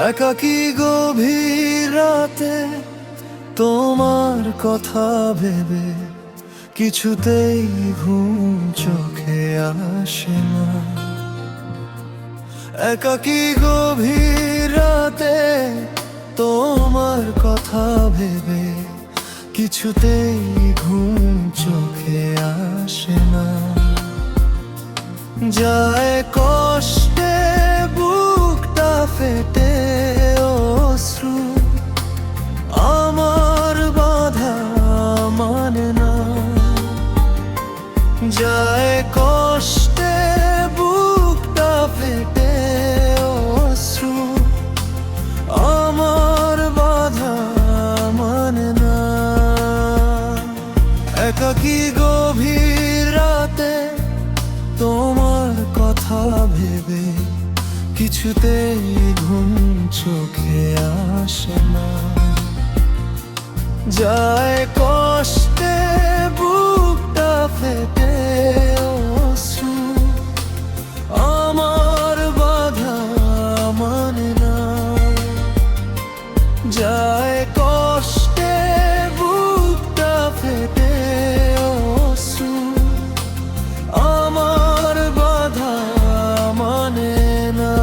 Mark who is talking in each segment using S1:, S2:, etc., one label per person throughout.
S1: একাকী গভীর রাতে তোমার কথা ভেবে কিছুতেই ঘুম চোখে আসে না। একাকী গভীর রাতে তোমার কথা ভেবে কিছুতেই ঘুম চোখে আসে না। যায় কষ্টে বুকটা ফেটে অশ্রু আমার বাধা মানে না। যায় কষ্টে বুকটা ফেটে অশ্রু আমার বাধা মানে না। একাকী গভীর রাতে তোমার কথা ভেবে কিছুতেই ঘুম চোখে আসে না। যায় কষ্টে বুকটা ফেটে অশ্রু আমার বাধা মানে না। যায় কষ্টে বুকটা ফেটে অশ্রু আমার বাধা মানে না।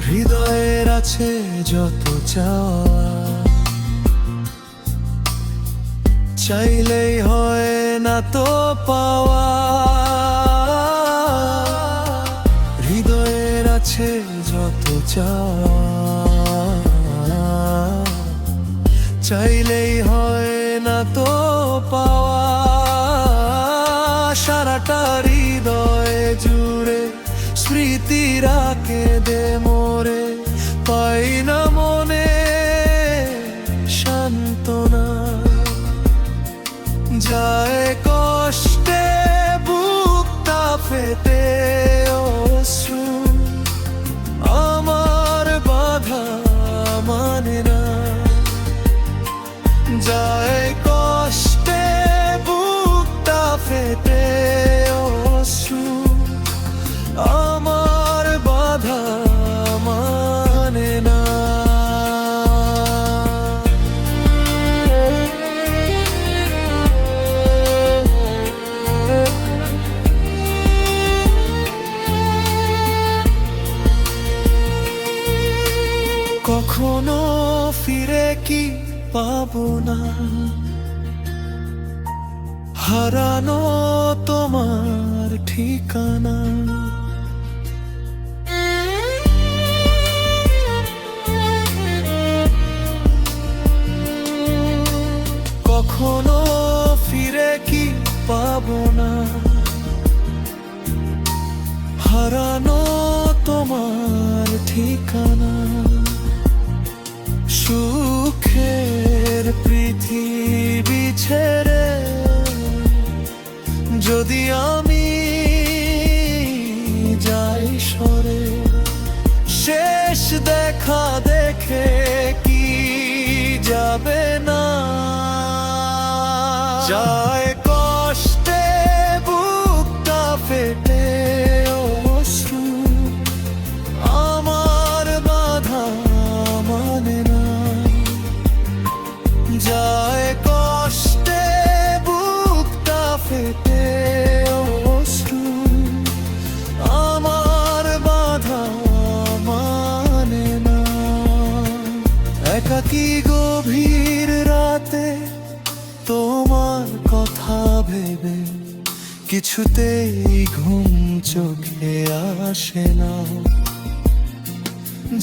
S1: হৃদয়ের আছে যত চাওয়া, চাইলেই হয় না তো পাওয়া। হৃদয়ের আছে যত চাওয়া, চাইলেই হয় না তো পাওয়া। সারাটা হৃদয় জুড়ে স্মৃতিরা কেঁদে মোরে, পাই না মনে সান্ত্বনা। যায় কষ্টে বুকটা ফেটে অশ্রু আমার বাধা মানে না। যায় কষ্টে বুকটা ফেটে অশ্রু আমার বাধা মানে না। কখনো ফিরে কি পাবো না হারানো তোমার ঠিকানা। কখনো ফিরে কি পাবো না হারানো তোমার ঠিকানা। সুখের পৃথিবী ছেড়ে যদি আমি যাই সরে, শেষ দেখা দেখে কি যাবে না। যায় কষ্টে বুকটা ফেটে অশ্রু আমার বাধা মানে না। যায় কষ্টে বুকটা ফেটে অশ্রু আমার বাধা মানে না। একাকী গভীর রাতে তোমার কথা ভেবে কিছুতেই ঘুম চোখে আসে না।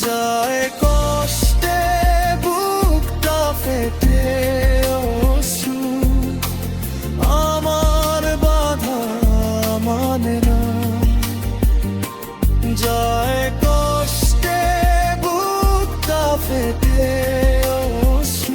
S1: যায় কষ্টে বুকটা ফেটে অশ্রু আমার বাধা মানে না। যায় কষ্টে বুকটা ফেটে অশ্রু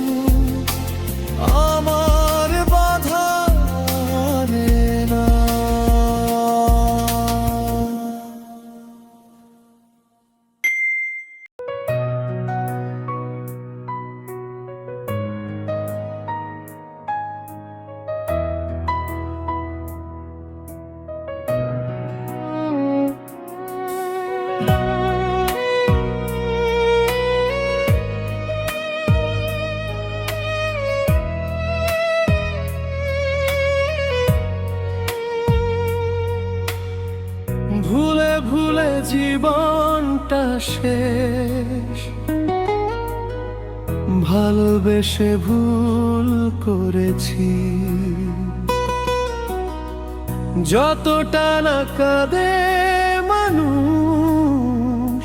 S1: জীবনটা শেষ, ভালোবেসে ভুল করেছি। যতটা না কাঁদে মানুষ,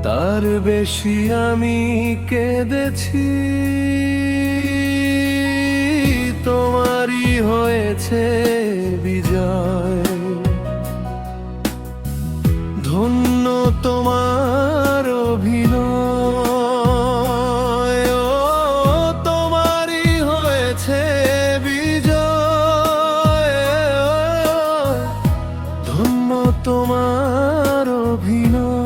S1: তার বেশি আমি কেঁদেছি। তোমারই হয়েছে বিজয়, ধন্য তোমার অভিনয়। ও তোমারই হয়েছে বিজয়, ধন্য তোমার অভিনয়।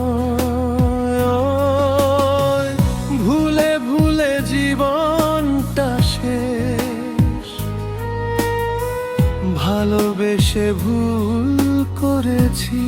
S1: ভুলে ভুলে জীবনটা শেষ, ভালোবেসে ভুল করেছি।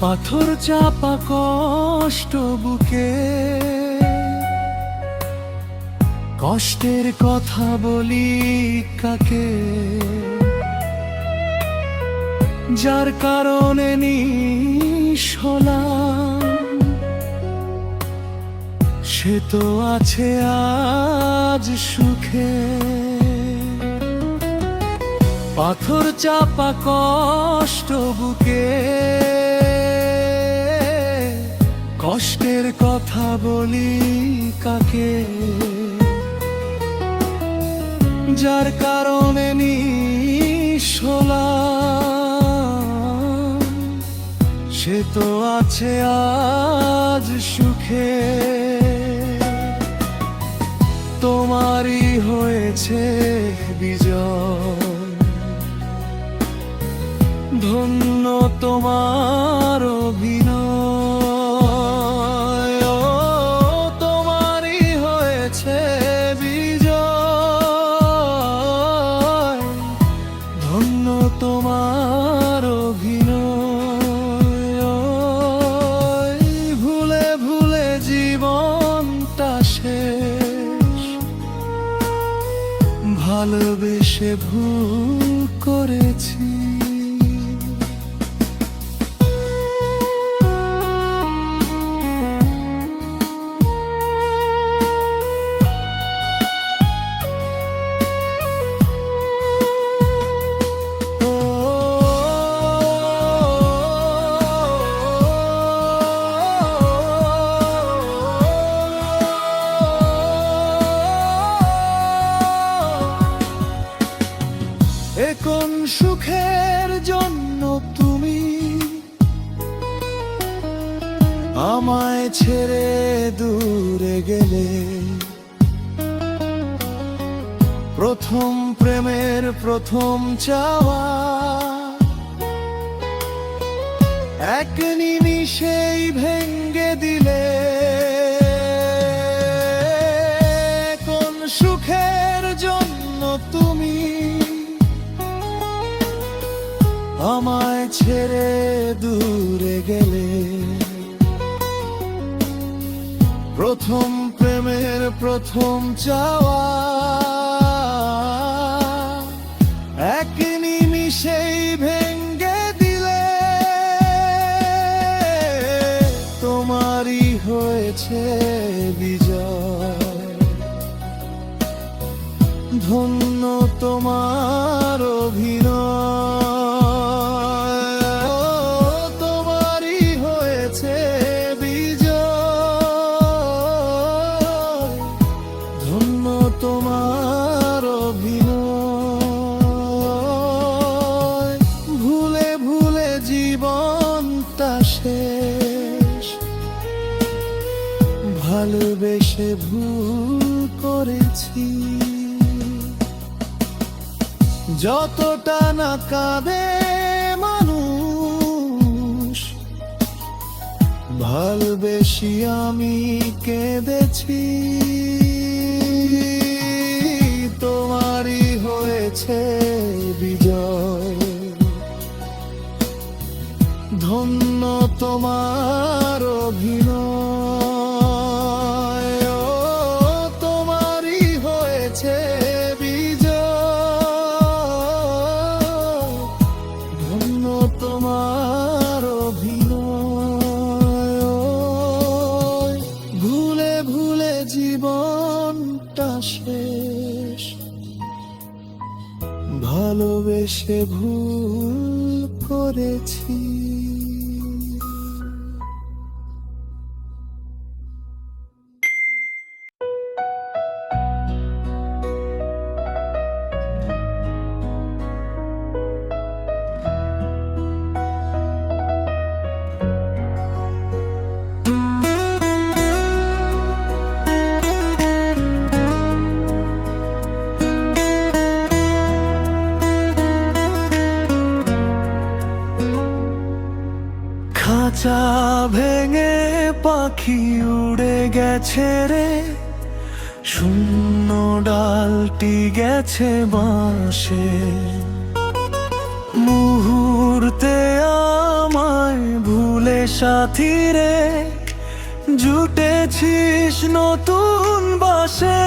S1: পাথর চাপা কষ্ট বুকে, কষ্টের কথা বলি কাকে? যার কারণে নিঃসলাম, সে তো আছে আজ সুখে। পাথর চাপা কষ্ট বুকে, কষ্টের কথা বলি কাকে? যার কারণে নিঃসলাম, সে তো আছে আজ সুখে। তোমারই হয়েছে বিজয়, ধন্য তোমার অভিনয়। ও তোমারই হয়েছে বিজয়, ধন্য তোমার অভিনয়। ভুলে ভুলে জীবনটা শেষ, ভালোবেসে ভুল করেছি। কোন সুখের জন্য তুমি আমায় ছেড়ে দূরে গেলে? প্রথম প্রেমের প্রথম চাওয়া এক নিমিষেই ভেঙে দিলে। কোন সুখের জন্য তুমি আমায় ছেড়ে দূরে গেলে? প্রথম প্রেমের প্রথম চাওয়া এক নিমিষেই ভেঙে দিলে। তোমারই হয়েছে বিজয়, ধন্য তোমার অভিনয়। তোমার অভিনয়, ভুলে ভুলে জীবনটা শেষ, ভালোবেসে ভুল করেছি। যতটা না কাঁদে মানুষ, ভালবেসি আমি কেঁদেছি, তোমারই হয়েছে বিজয়। ধন্য তোমার অভিনয়, ও তোমারই হয়েছে বিজয়। ধন্য তোমার অভিনয়। ভুলে ভুলে জীবনটা শেষ, ভালোবেসে ভুল করেছি। খাঁচা ভেঙে পাখি উড়ে গেছে রে, শূন্য ডালটি গেছে বাঁশে। মুহূর্তে আমায় ভুলে সাথী রে, জুটেছিস নতুন বাসে।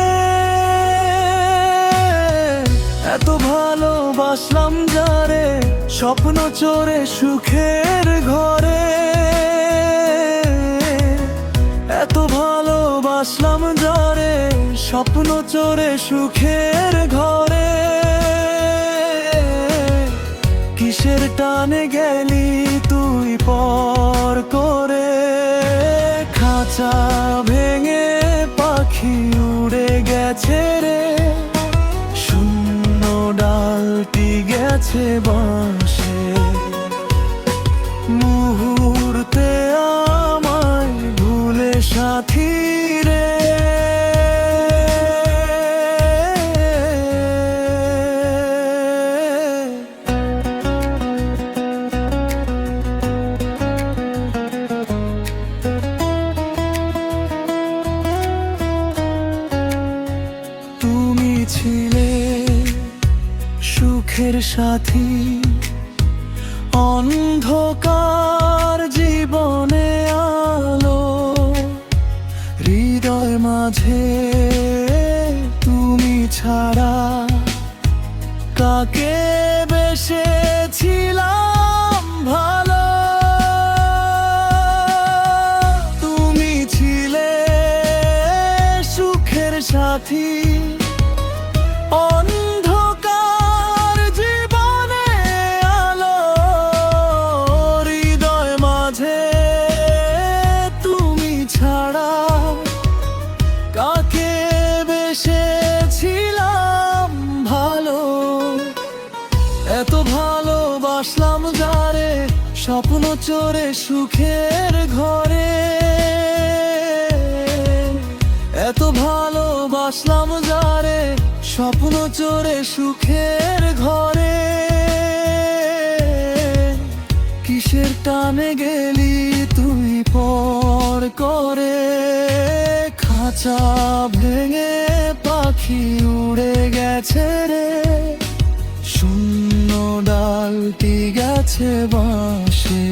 S1: এত ভালোবাসলাম যারে, স্বপ্ন চোরে সুখের ঘরে। এত ভালোবাসলাম যারে, স্বপ্ন চোরে সুখের ঘরে। কিসের টানে গেলি তুই পর করে, খাঁচা ভেঙে পাখি উড়ে গেছে রে, শূন্য ডালটি গেছে বাঁশে। মুহূর্তে আমায় ভুলে সাথী রে, তুমি ছিলে সুখের সাথী, অন্ধকার জীবনে আলো। হৃদয় মাঝে তুমি ছাড়া কাকে বেসেছিলাম ভালো। তুমি ছিলে সুখের সাথী, অন্ধকার জীবনে আলো। হৃদয় মাঝে তুমি ছাড়া কাকে বেসেছিলাম ভালো। এত ভালোবাসলাম যারে, স্বপ্ন চোরে সুখের ঘরে। এত ভালোবাসলাম যারে, স্বপ্ন চোরে সুখের ঘরে। কিসের টানে গেলি তুই পর করে, খাঁচা ভেঙে পাখি উড়ে গেছে রে, শূন্য ডালটি গেছে বাঁশে।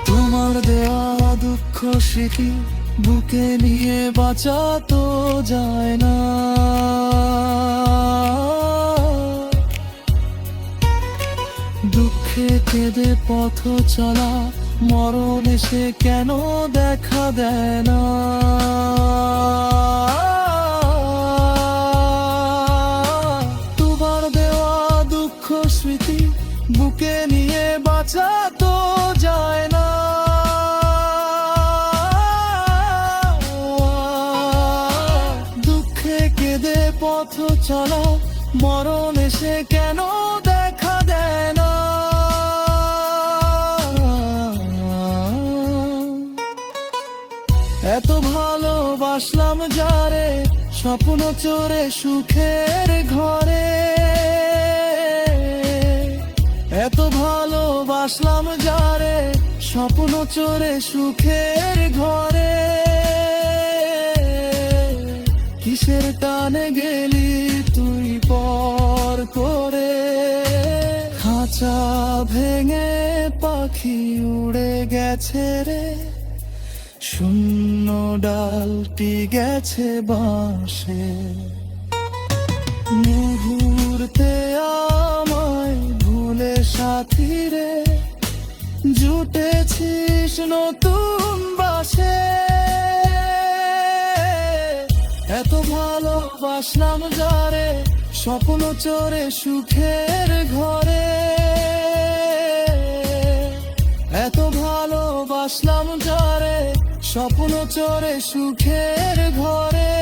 S1: তোমার দেওয়া দুঃখ স্মৃতি বুকে নিয়ে বাঁচা তো যায় না। দুঃখে কেঁদে পথ চলা, মরণ এসে কেন দেখা দেয় না। তোমার দেওয়া দুঃখ স্মৃতি বুকে নিয়ে বাঁচা তো যায় না। দুঃখে কেঁদে পথ চলা, মরণ এসে কেন দেখা দেয় না। এত ভালো স্বপ্ন চোরে সুখের ঘরে। এত ভালোবাসলাম যারে, স্বপ্ন চোরে সুখের ঘরে। কিসের টানে গেলি তুই পর করে, খাঁচা ভেঙে পাখি উড়ে গেছে রে, শূন্য ডালটি গেছে বাঁশে। মুহূর্তে আমায় ভুলে সাথী রে, জুটেছিস নতুন বাসে। এত ভালোবাসলাম যারে, স্বপ্ন চোরে সুখের ঘরে। এত ভালোবাসলাম যারে, স্বপ্ন চোরে সুখের ঘরে।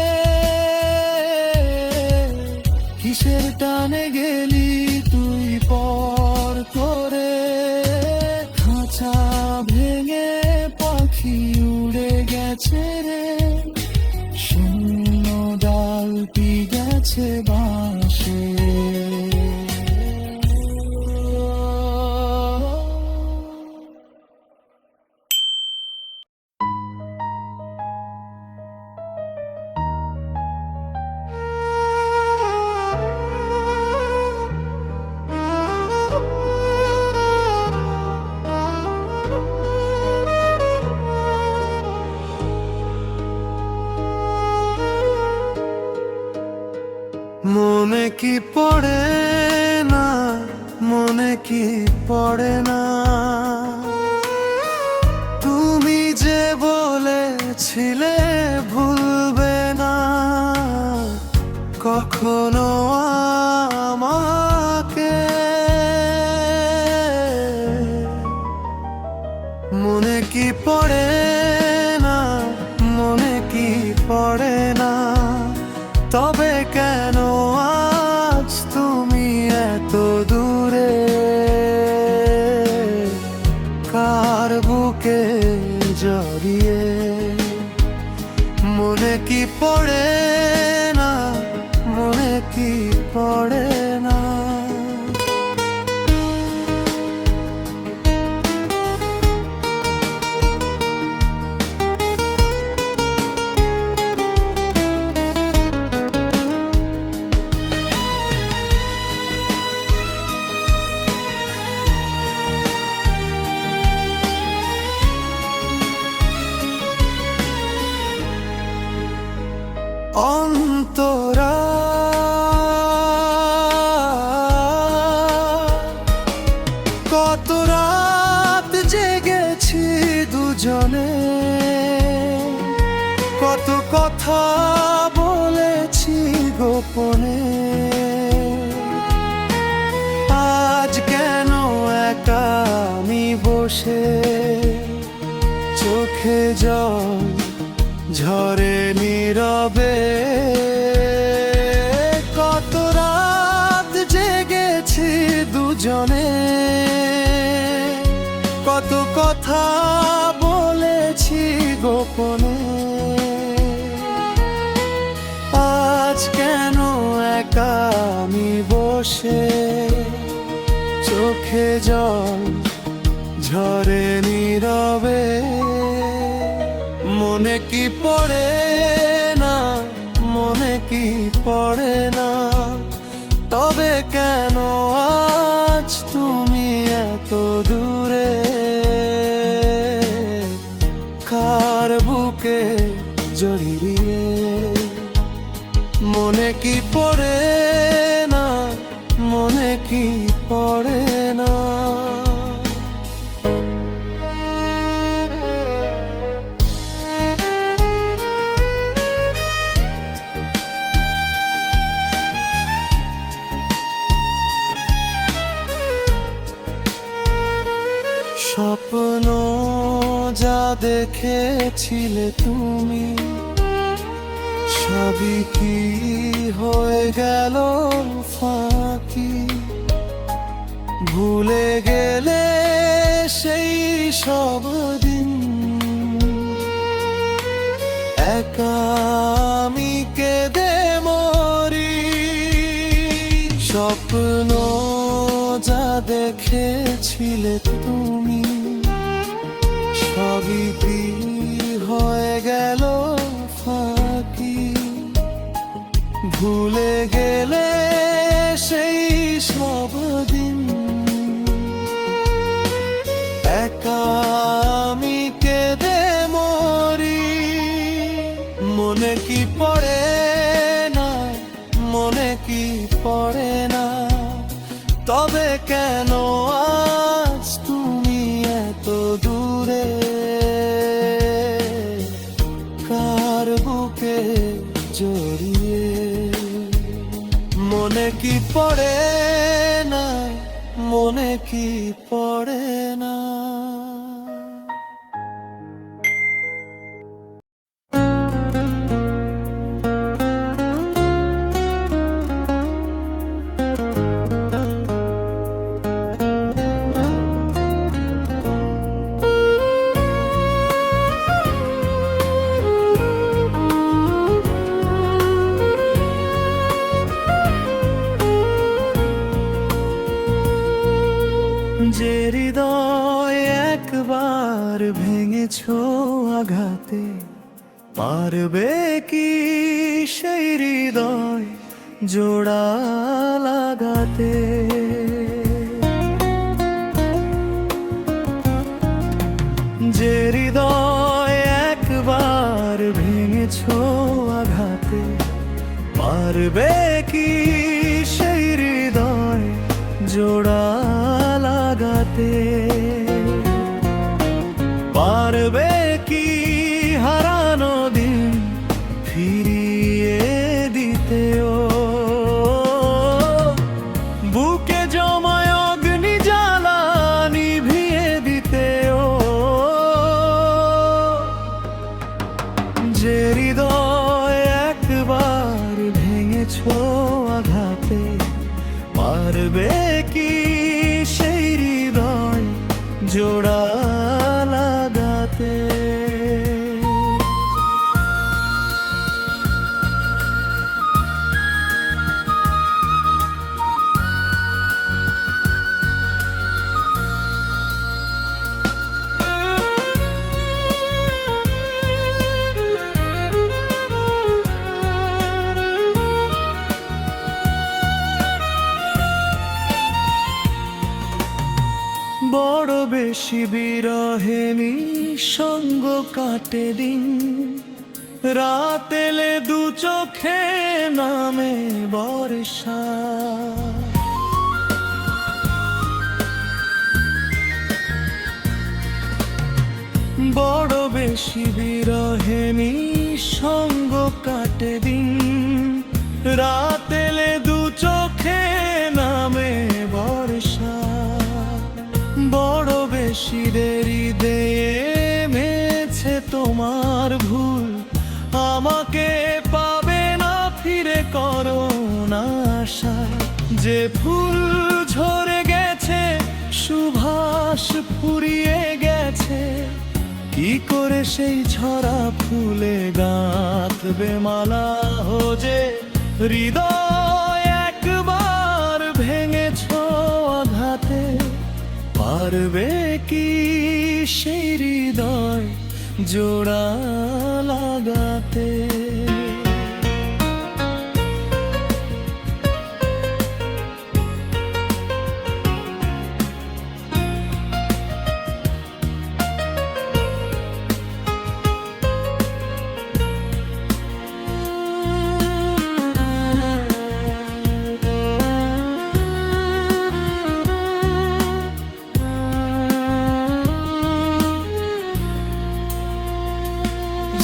S1: কিসের টানে গেলি তুই পর করে, খাঁচা ভেঙে পাখি উড়ে গেছে রে, শূন্য ডালটি গেছে বাঁশে। মনে কি পড়ে না, মনে কি পড়ে না, তুমি যে বলেছিলে ভুলবে না কখনো আমাকে। মনে কি পড়ে না, মনে কি পড়ে না, তবে কেন আজ তুমি এত দূরে, কার বুকে জড়িয়ে। মনে কি পড়ে না, মনে কি পড়ে না। অন্তরা কত রাত জেগেছি দুজনে, কত কথা বলেছি গোপনে। আজ কেন একা আমি বসে, চোখে জল ঝরে নীরবে। কত রাত জেগেছি দুজনে, কত কথা বলেছি গোপনে। আজ কেন একা আমি বসে, চোখে জল ঝরে নীরবে। মনে কি পড়ে না, মনে কি পড়ে না, তবে কেন আজ তুমি এত দূরে, কার বুকে জড়িয়ে। মনে কি পড়ে না, মনে কি পড়ে না। স্বপ্ন যা দেখেছিলে তুমি, সবই কি হয়ে গেল ফাঁকি। ভুলে গেলে সেই সব দিন, একা আমি কেঁদে স্বপ্ন যা দেখেছিলে তুমি সবই কি হয়ে গেল ফাঁকি, ভুলে গেলে সেই সব দিন। একা আমি কেঁদে মরি, মনে কি পড়ে না, মনে কি পড়ে না, তবে কেন আজ তুমি এত দূরে, কার বুকে জড়িয়ে। মনে কি পড়ে না, মনে কি পড়ে না। যে হৃদয় একবার ভেঙেছো আঘাতে, পারবে কি সেই হৃদয় জোড়া লাগাতে। যে হৃদয় একবার ভেঙেছো আঘাতে, পারবে কি সেই হৃদয় জোড়া লাগাতে। পারবে কি হারানো দিন ফিরিয়ে দিতে, ও বুকে জমায় অগ্নি জ্বালা নিভিয়ে দিতে। ও যে হৃদয় একবার ভেঙেছো আঘাতে, পারবে কি সেই হৃদয় জোড়া লাগাতে। বড় বেশি বিরহে নিঃসঙ্গ কাটে দিন, রাত এলে দু চোখে নামে বর্ষা। বড় বেশি বিরহে নিঃসঙ্গ কাটে দিন, রাত এলে দু চোখে নামে বর্ষা। বড় বেশি দেরি দেমেছে তোমার ভুল, আমাকে পাবে না ফিরে করো না আশা। যে ফুল ঝরে গেছে সুবাস ফুরিয়ে গেছে, কি করে সেই ঝরা ফুলে গাঁথবে মালা। হো যে হৃদয় একবার ভেঙেছো আঘাতে, পারবে কি সেই হৃদয় জোড়া লাগাতে।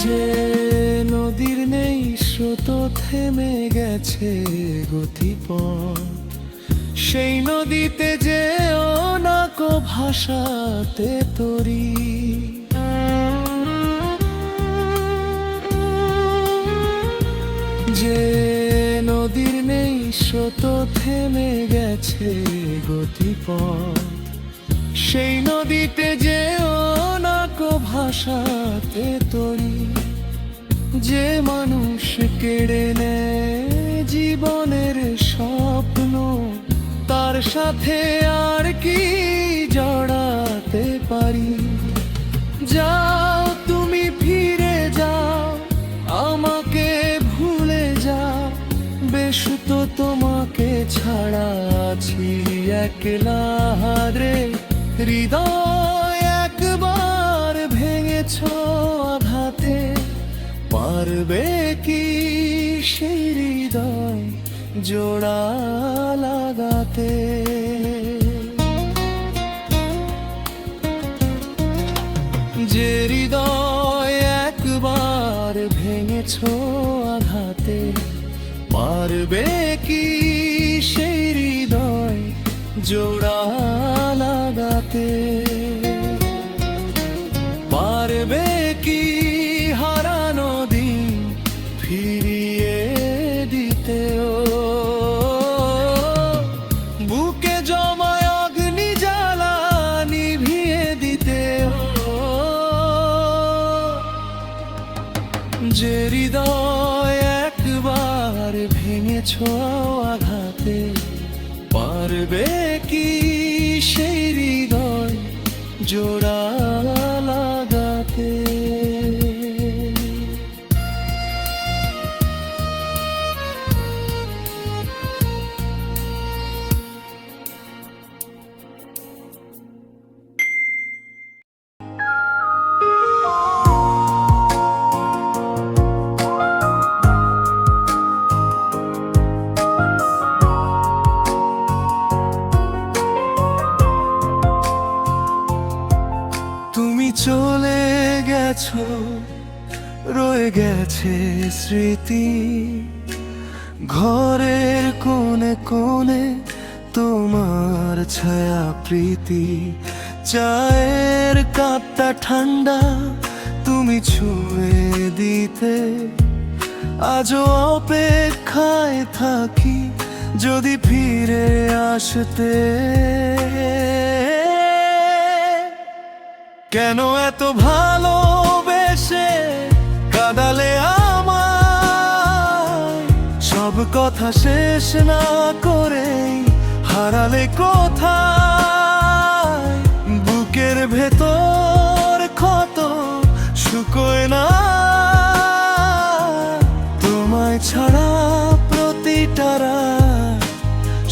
S1: যে নদীর নেই স্রোত থেমে গেছে গতিপথ, সেই নদীতে যেও না কো ভাষাতে তরি। যে নদীর নেই স্রোত থেমে গেছে গতিপথ, সেই নদীতে যেও না কো ভাষাতে তরি। যে মানুষ কেড়ে নেয় জীবনের স্বপ্ন, তোমার সাথে আর কি জড়াতে পারি? যাও তুমি ফিরে যাও, আমাকে ভুলে যাও। বেশ তো তোমাকে ছাড়া আছি একলা রে। হৃদয় একবার ভেঙেছ আঘাতে, পারবে কি সেই হৃদয় জোড়া লাগাতে? যে হৃদয় একবার ভেঙেছ আঘাতে, পারবে কি সেই হৃদয় জোড়া লাগাতে? পারবে কি হারানো দিন ফিরিয়ে দিতে? ও বুকে জমায় অগ্নি জ্বালা নিভিয়ে দিতে? যে হৃদয় একবার ভেঙেছ আঘাতে, পারবে কি সেই হৃদয় জোড়া লাগাতে? তুমি চলে গেছো, রয়ে গেছে স্মৃতি ঘরের কোণে কোণে, তোমার ছায়া প্রীতি। চায়ের কাপটা ঠান্ডা তুমি ছুঁয়ে দিতে, আজও অপেক্ষায় থাকি যদি ফিরে আসতে। কেন এত ভালোবেসে কাঁদালে আমায়? সব কথা শেষ না করেই হারালে কোথায়? বুকের ভেতর ক্ষত শুকোয় না, তোমায় ছাড়া প্রতিটা রাত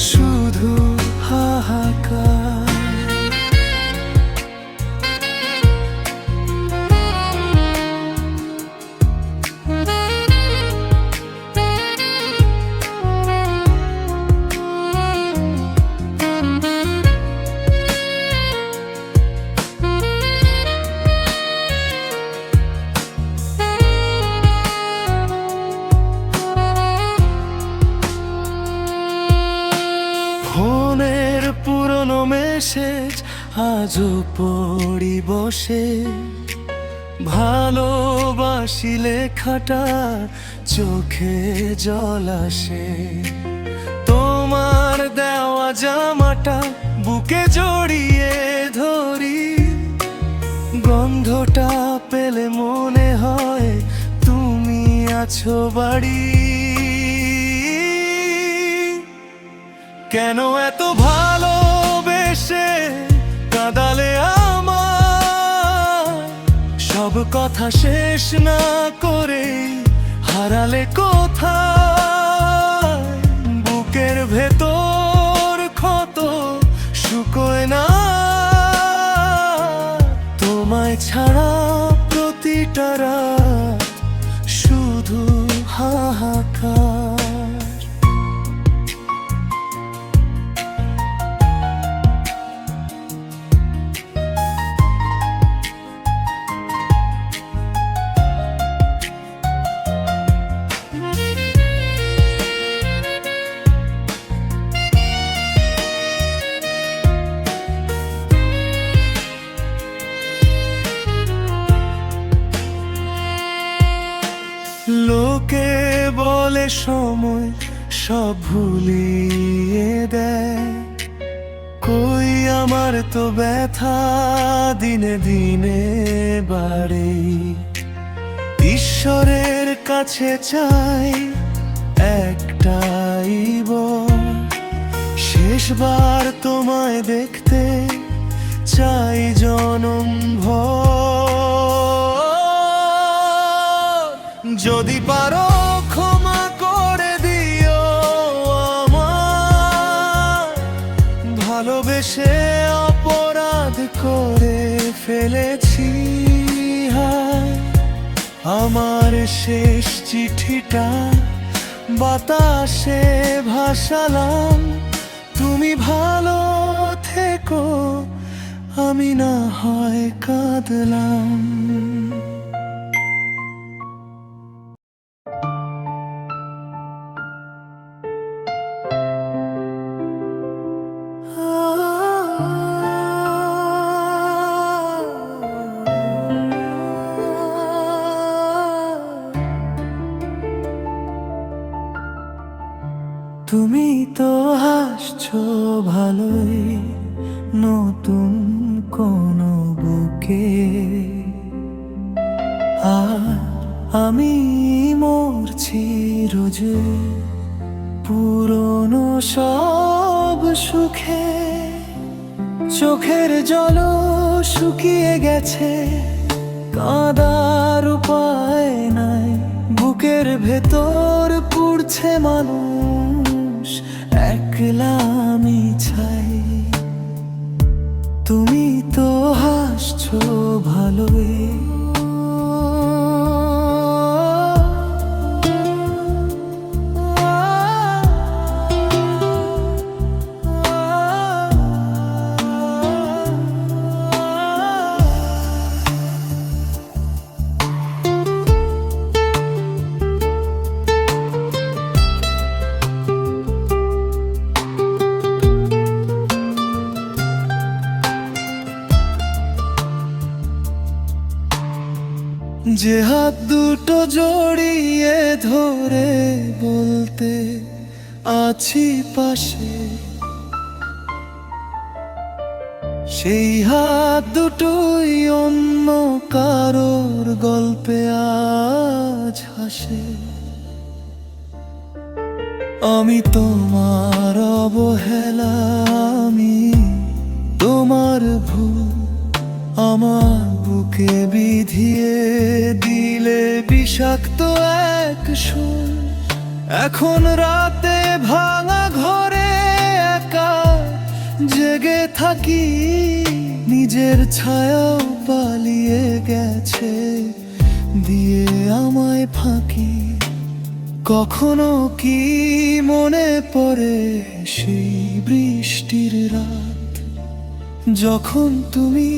S1: শুধু হাহাকার। ফোনের পুরনো মেসেজ আজও পড়ি বসে, ভালোবাসি লেখাটা চোখে জল আসে। তোমার দেওয়া জামাটা বুকে জড়িয়ে ধরি, গন্ধটা পেলে মনে হয় তুমি আছো বাড়ি। কেন এত ভালোবেসে কাঁদালে আমায়? সব কথা শেষ না করে হারালে কোথায়? বুকের ভেতর ক্ষত শুকোয় না, তোমায় ছাড়া প্রতিটা রাত শুধু হাহাকার। লোকে বলে সময় সব ভুলিয়ে দেয়, কই আমার তো ব্যথা দিনে দিনে বাড়ে। ঈশ্বরের কাছে চাই একটাই বল, সে শেষবার তোমায় দেখতে চাই জনম ভর। যদি পারো ক্ষমা করে দিও আমায়, ভালোবেসে অপরাধ করে ফেলেছি। হায়, আমার শেষ চিঠিটা বাতাসে ভাসালাম। তুমি ভালো থেকো, আমি না হয় কাঁদলাম। তুমি তো হাসছো ভালোই নতুন কোনো বুকে, আর আমি মরছি রোজ পুরনো সব সুখে। চোখের জল শুকিয়ে গেছে, কাঁদার উপায় নাই। বুকের ভেতর পুড়ছে মানুষ, একলা আমি চাই। তুমি তো হাসছো ভালোই, যে হাত দুটো জড়িয়ে ধরে বলতে আছি পাশে, সেই হাত দুটোই অন্য কারোর গল্পে আজ হাসে। আমি তোমার অবহেলা, আমি তোমার ভুল, আমার বুকে বিধিয়ে দিলে বিষাক্ত এক সুর। এখন রাতে ভাঙা ঘরে একা জেগে থাকি, নিজের ছায়াও পালিয়ে গেছে দিয়ে আমায় ফাঁকি। কখনো কি মনে পড়ে সেই বৃষ্টির রাত, যখন তুমি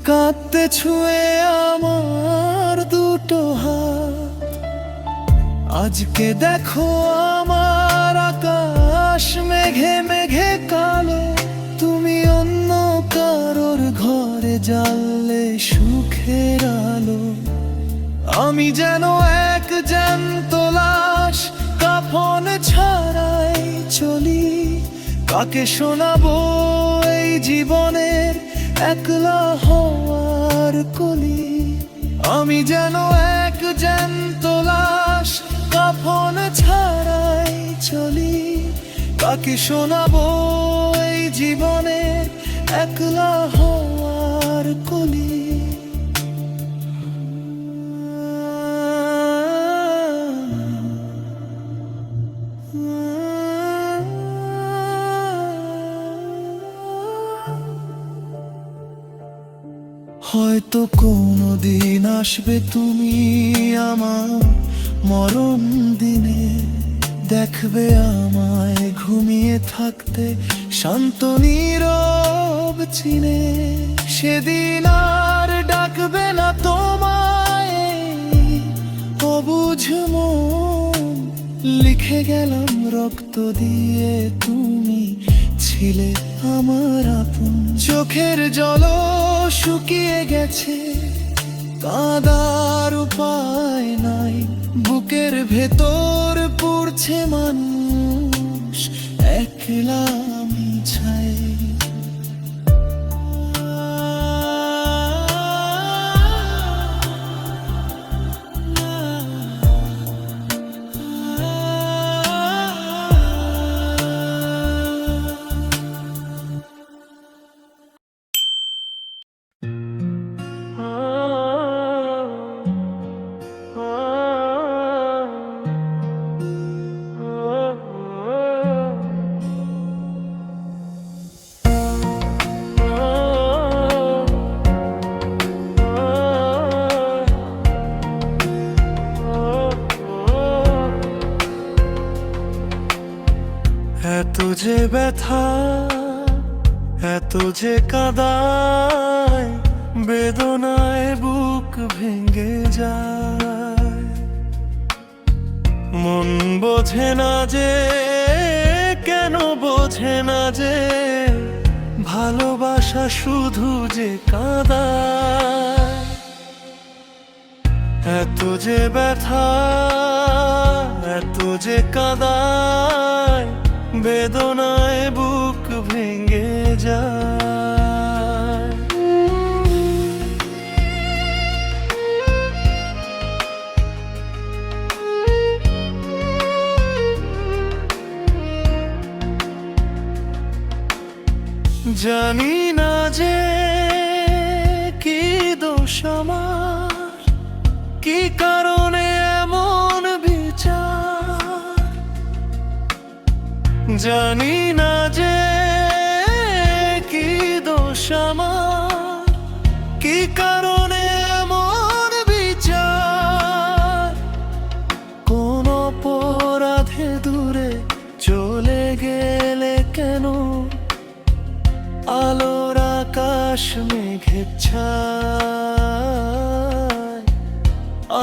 S1: কাঁদতে ছুঁয়ে আমার দুটো হাত। আজকে দেখো আমার আকাশ মেঘে মেঘে কালো, তুমি অন্য কারোর ঘরে জ্বাললে সুখের আলো। আমি যেন এক জ্যান্ত লাশ, কাফন ছাড়াই চলি। কাকে শোনাবো এই জীবনের একলা হওয়ার কলি। আমি যেন এক জ্যান্ত লাশ, কাফন ছাড়াই চলি। কাকে শোনাবো এই জীবনের একলা হওয়ার কলি। হয়তো কোনোদিন আসবে তুমি আমার মরণ দিনে, দেখবে আমায় ঘুমিয়ে থাকতে শান্ত নীরব চিনে। সেদিন আর ডাকবে না তোমায় অবুঝ মন, লিখে গেলাম রক্ত দিয়ে, তুমি ছিলে আমার আপন। চোখের জল শুকিয়ে গেছে, কাঁদার উপায় নাই। বুকের ভেতর পুড়ছে মানুষ, একলা আমি চাই। যে ব্যথা, এত যে কাদায়, বেদনায় বুক ভেঙে যায়। মন বোঝে না যে, কেন বোঝে না যে, ভালোবাসা শুধু যে কাদায়। এত যে ব্যথা, এত যে কাদায়, বেদনায় বুক ভেঙে যায়। জানি না যে কি দোষ আমার, কি কারণে এমন বিচার। জানি না যে কি দোষ আমার, কি কারণে এমন বিচার। কোন অপরাধে দূরে চলে গেলে কেন, আলোর আকাশ মেঘের ছায়,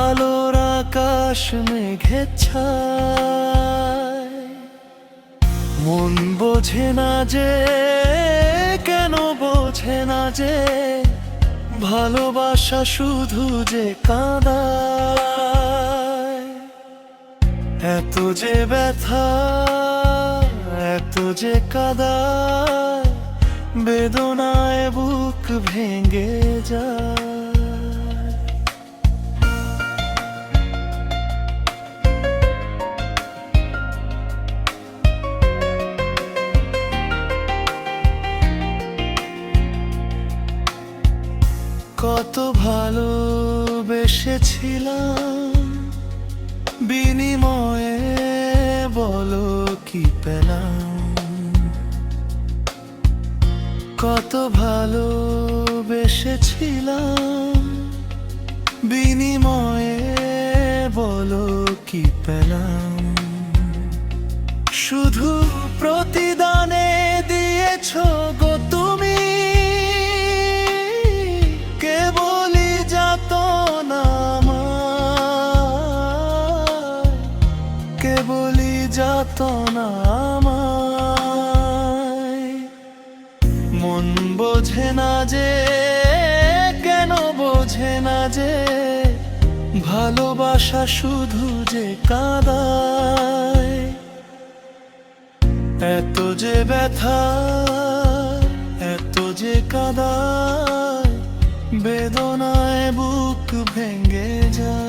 S1: আলোর আকাশ মেঘের ছায়। মন বোঝে না যে, কেন বোঝে না যে, ভালোবাসা শুধু যে কাঁদায়। এত যে ব্যথা, এত যে কাদায়, বেদনায় বুক ভেঙে যায়। কত ভালোবেসেছিলাম, বিনিময়ে বলো কি পেলাম। কত ভালোবেসেছিলাম, বিনিময়ে বলো কি পেলাম। শুধু প্রতিদানে দিয়েছ গো তুমি, কেবলই যাতনা আমায়, কেবলই যাতনা আমায়। মন বোঝে না যে, কেন বোঝে না যে, ভালোবাসা শুধু যে কাঁদায়। এত যে ব্যথা, এত যে কাদায়, বেদনায় বুক ভেঙে যায়।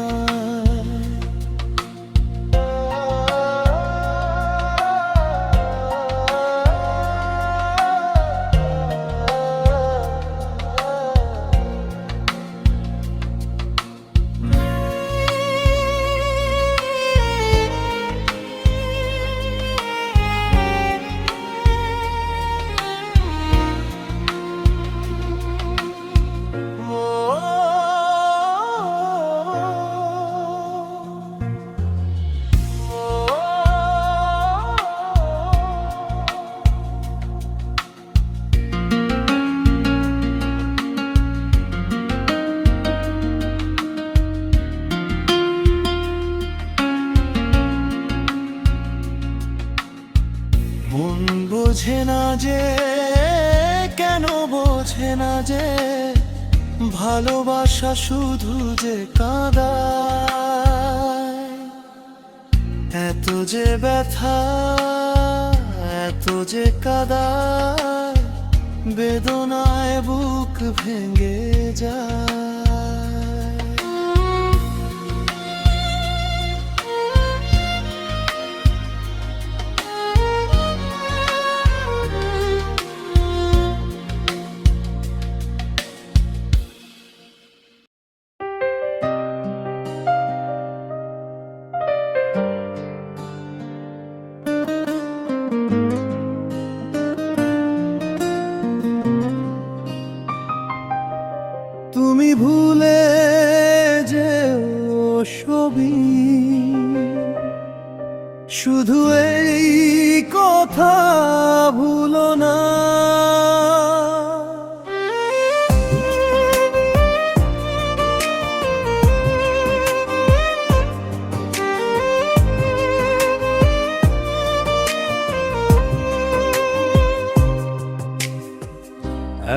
S1: মন বোঝে না যে, কেন বোঝে না যে, ভালোবাসা শুধু যে কাঁদায়। এত যে ব্যথা, এত যে কাদায়, বেদনায় বুক ভেঙে যায়। তুমি ভুলে যেও সবই, শুধু এই কথা ভুলো না।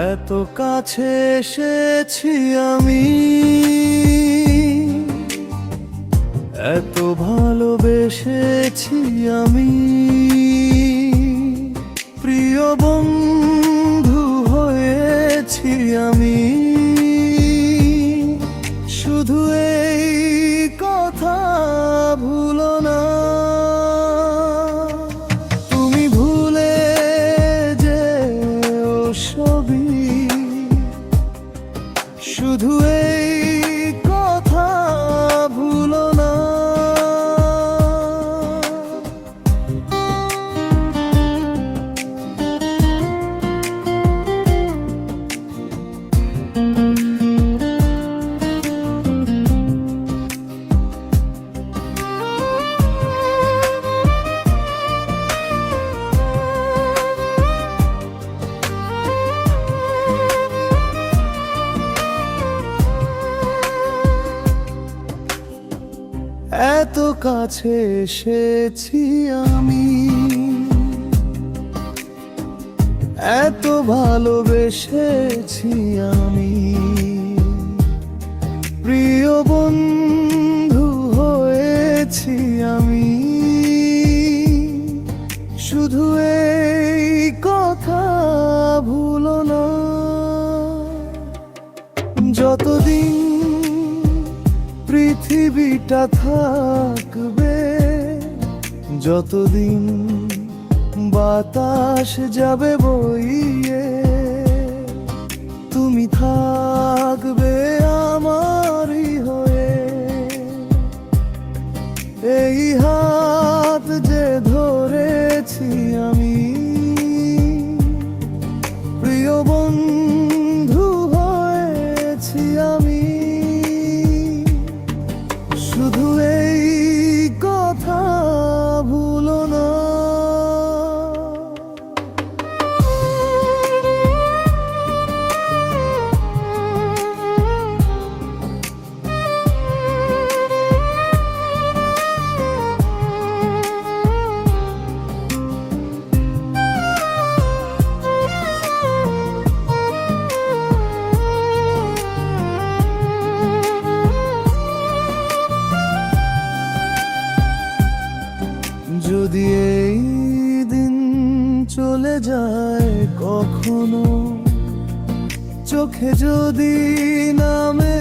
S1: এত কাছে এসেছি আমি, এত ভালোবেসেছি আমি, প্রিয় বন্ধু হয়েছি আমি। শুধু এই কথা ভুলো না। তুমি ভুলে যেও সবই, শুধু এই কথা ভুলো না। এত কাছে এসেছি আমি, এত ভালোবেসেছি আমি, প্রিয় বন্ধু হয়েছি আমি। শুধু এই কথা ভুলো না। যতদিন পৃথিবীটা থাকবে, যতদিন বাতাস যাবে বইয়ে, তুমি থাকবে আমারই হয়ে। এই হাত যে ধরেছি আমি, প্রিয় বন্ধু হয়েছি আমি। শুধু এই কথা ভুলো না। যদি এই দিন চলে যায় কখনো, চোখে যদি নামে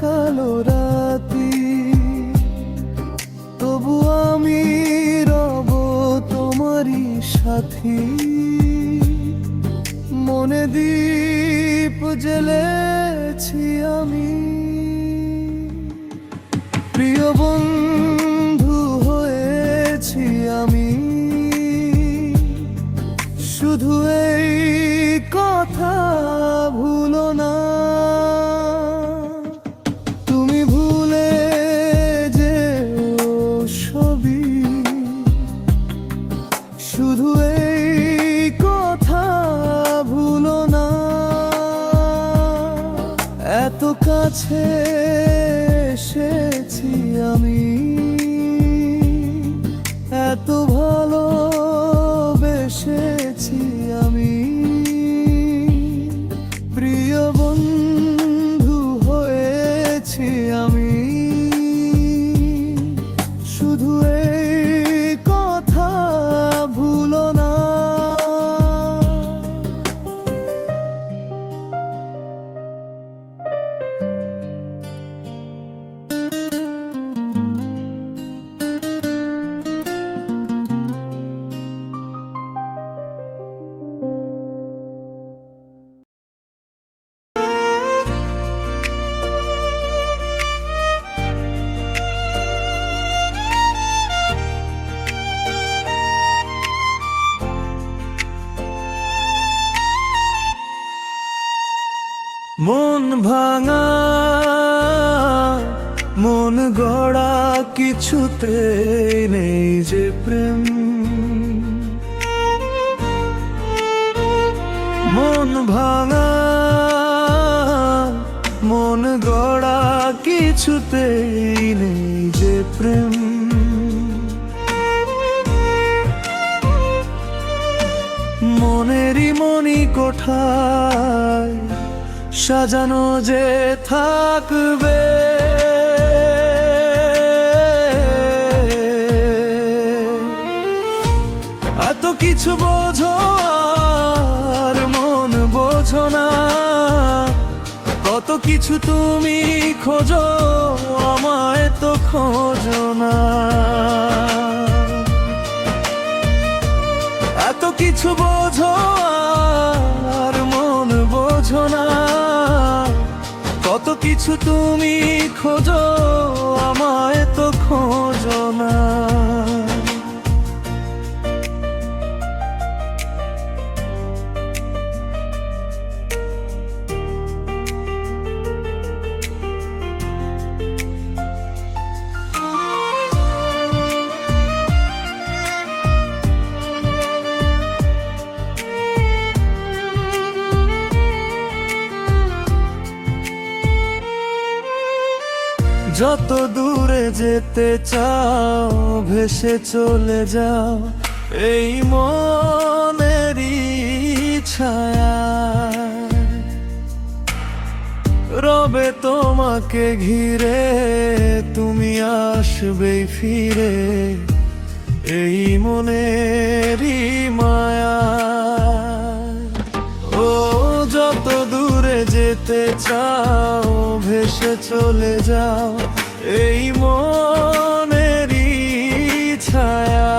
S1: কালো রাতি, তবু আমি রব তোমারই সাথী। মনে দীপ জ্বেলেছি আমি, প্রিয় বন্ধু হয়েছি আমি। শুধু এই কথা ভুলো না। তুমি ভুলে যেও সবই, শুধু এই কথা ভুলো না। এত কাছে এসেছি আমি, এত ভালোবেসেছি আমি, প্রিয় বন্ধু হয়েছি আমি। শুধু এই কথা ভুলো না। মন ভাঙা, মন গড়া কিছুতে নেই যে প্রেম, মন ভাঙা মন গড়া কিছুতেই নেই যে প্রেম। মনেরই মনি কোঠায় সাজানো যে থাকবে, এত কিছু বোঝো আর মন বোঝো না, কত কিছু তুমি খোঁজো আমায় তো খোঁজো না। এত কিছু বোঝো আর মন বোঝো না, কত কিছু তুমি খোঁজো আমায় তো খোঁজো না। যত দূরে যেতে চাও ভেসে চলে যাও এই মনেরই ছায়া, রবে তোমাকে ঘিরে তুমি আসবেই ফিরে এই মনেরই মায়া। ও যত দূরে যেতে চাও ভেসে চলে যাও এই মনেরই ছায়া,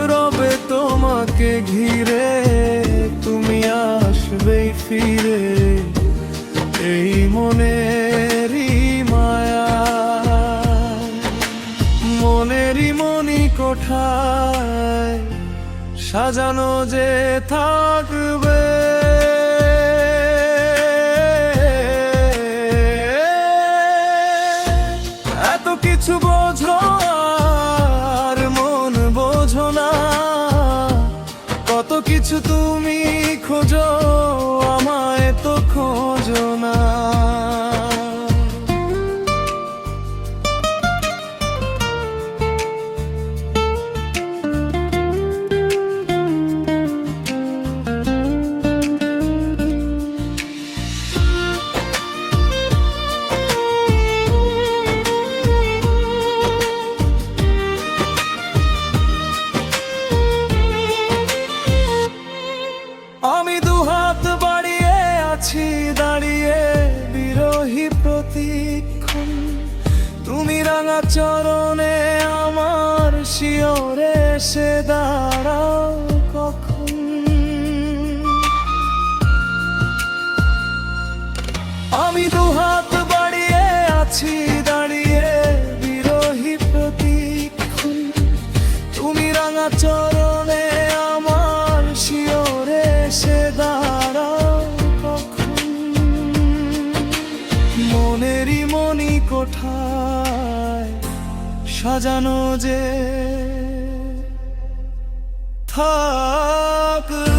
S1: রবে তোমাকে ঘিরে তুমি আসবেই ফিরে এই মনেরই মায়া। মনেরই মনি কোঠায় সাজানো যে থাকবে, এত কিছু বোঝো আর মন বোঝো না, কত কিছু তুমি খোঁজো আমায় তো খোঁজো না। আমি দুহাত বাড়িয়ে আছি দাঁড়িয়ে বিরহী প্রতিক্ষণ, তুমি রাঙা চরণে আমার শিয়রে এসে দাঁড়াও কখন। আমি দুহাত বাড়িয়ে আছি দাঁড়িয়ে বিরহী প্রতিক্ষণ, তুমি রাঙা চরণে আমার শিয়রে এসে দাঁড়াও কখন। মনেরই মনি কোঠায় সাজানো যে থাকবে।